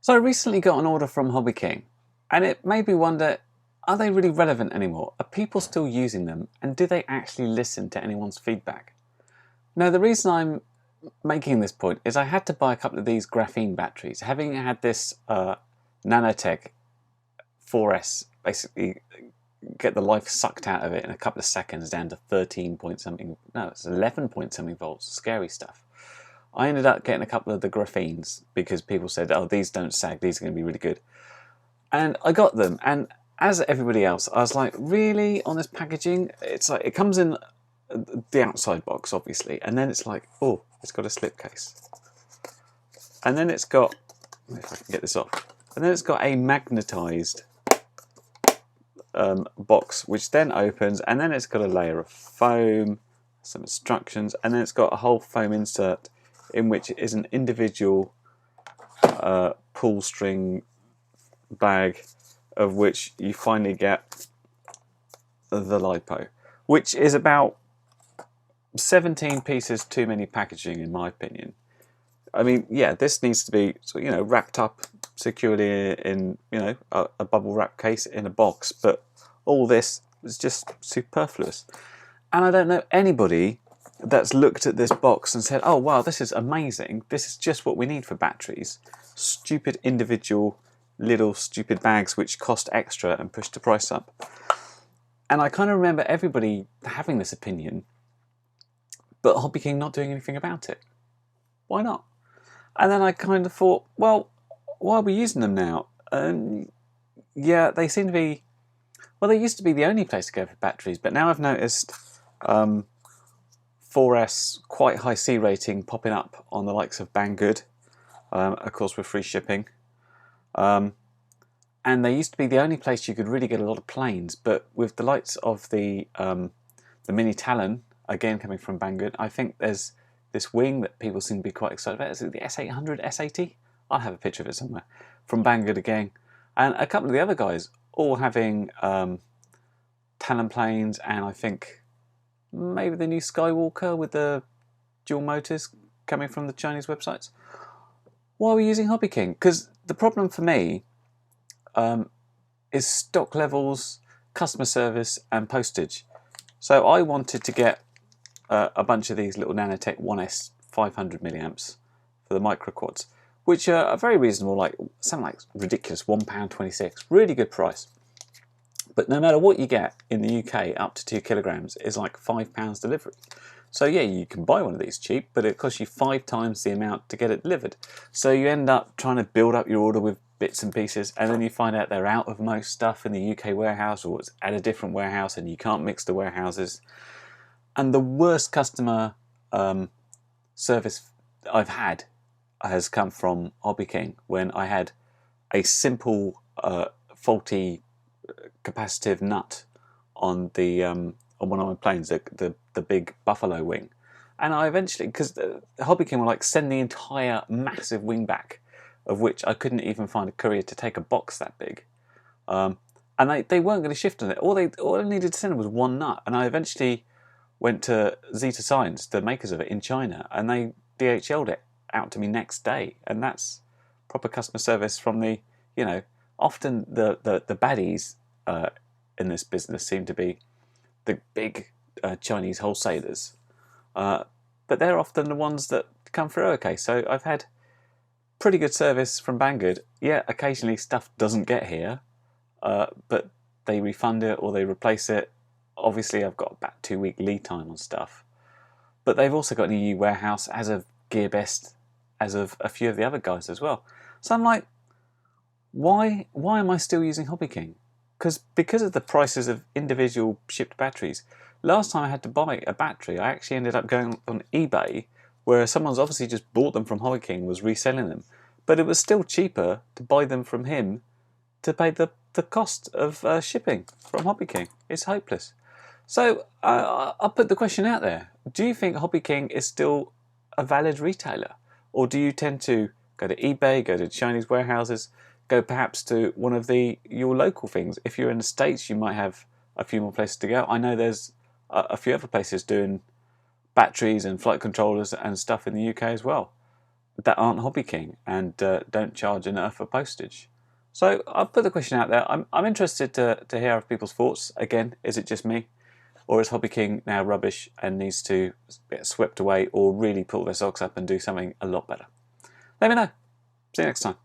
So I recently got an order from HobbyKing, and it made me wonder, are they really relevant anymore? Are people still using them, and do they actually listen to anyone's feedback? Now, the reason I'm making this point is I had to buy a couple of these graphene batteries. Having had this Nanotech 4S basically get the life sucked out of it in a couple of seconds down to 13 point something, no, it's 11 point something volts, scary stuff. I ended up getting a couple of the graphenes because people said, oh, these don't sag, these are going to be really good. And I got them, and as everybody else, I was like, really, on this packaging? It's like, it comes in the outside box, obviously, and then it's like, oh, it's got a slipcase. And then it's got, if I can get this off, and then it's got a magnetized box, which then opens, and then it's got a layer of foam, some instructions, and then it's got a whole foam insert in which is an individual pull string bag, of which you finally get the lipo, which is about 17 pieces too many packaging, in my opinion. I mean, yeah, this needs to be, wrapped up securely in, a bubble wrap case in a box, but all this is just superfluous. And I don't know anybody that's looked at this box and said, oh wow, this is amazing, this is just what we need for batteries. Stupid individual little stupid bags which cost extra and push the price up. And I kind of remember everybody having this opinion, but HobbyKing not doing anything about it. Why not? And then I kind of thought, well, why are we using them now? Yeah, they seem to be, well, they used to be the only place to go for batteries, but now I've noticed 4S quite high C rating popping up on the likes of Banggood, of course with free shipping. And they used to be the only place you could really get a lot of planes, but with the likes of the Mini Talon, again coming from Banggood, I think there's this wing that people seem to be quite excited about. Is it the S800, S80? I'll have a picture of it somewhere. From Banggood again. And a couple of the other guys all having Talon planes, and I think maybe the new Skywalker with the dual motors coming from the Chinese websites. Why are we using HobbyKing? Because the problem for me is stock levels, customer service, and postage. So I wanted to get a bunch of these little Nanotech 1S 500 milliamps for the micro quads, which are very reasonable, like something like ridiculous, £1.26, really good price. But no matter what you get in the UK, up to 2 kilograms is like £5 delivery. So yeah, you can buy one of these cheap, but it costs you 5 times the amount to get it delivered. So you end up trying to build up your order with bits and pieces, and then you find out they're out of most stuff in the UK warehouse, or it's at a different warehouse, and you can't mix the warehouses. And the worst customer service I've had has come from HobbyKing, when I had a simple faulty capacitive nut on the on one of my planes, the big buffalo wing, and I eventually, because HobbyKing were like, send the entire massive wing back, of which I couldn't even find a courier to take a box that big, and they weren't going to shift on it. All I needed to send was one nut, and I eventually went to Zeta Science, the makers of it in China, and they DHL'd it out to me next day. And that's proper customer service from the, often the baddies in this business seem to be the big Chinese wholesalers, but they're often the ones that come through okay. So I've had pretty good service from Banggood. Yeah, occasionally stuff doesn't get here, but they refund it or they replace it. Obviously I've got about 2-week lead time on stuff, but they've also got an EU warehouse, as of GearBest, as of a few of the other guys as well. So I'm like, why am I still using HobbyKing? Because of the prices of individual shipped batteries. Last time I had to buy a battery, I actually ended up going on eBay, where someone's obviously just bought them from HobbyKing, was reselling them, but it was still cheaper to buy them from him to pay the cost of shipping from HobbyKing. It's hopeless. So I'll put the question out there. Do you think HobbyKing is still a valid retailer? Or do you tend to go to eBay, go to Chinese warehouses, go perhaps to one of your local things? If you're in the States, you might have a few more places to go. I know there's a few other places doing batteries and flight controllers and stuff in the UK as well. that aren't HobbyKing and don't charge enough for postage. So I'll put the question out there. I'm interested to hear of people's thoughts. Again, is it just me? Or is HobbyKing now rubbish and needs to get swept away, or really pull their socks up and do something a lot better? Let me know. See you next time.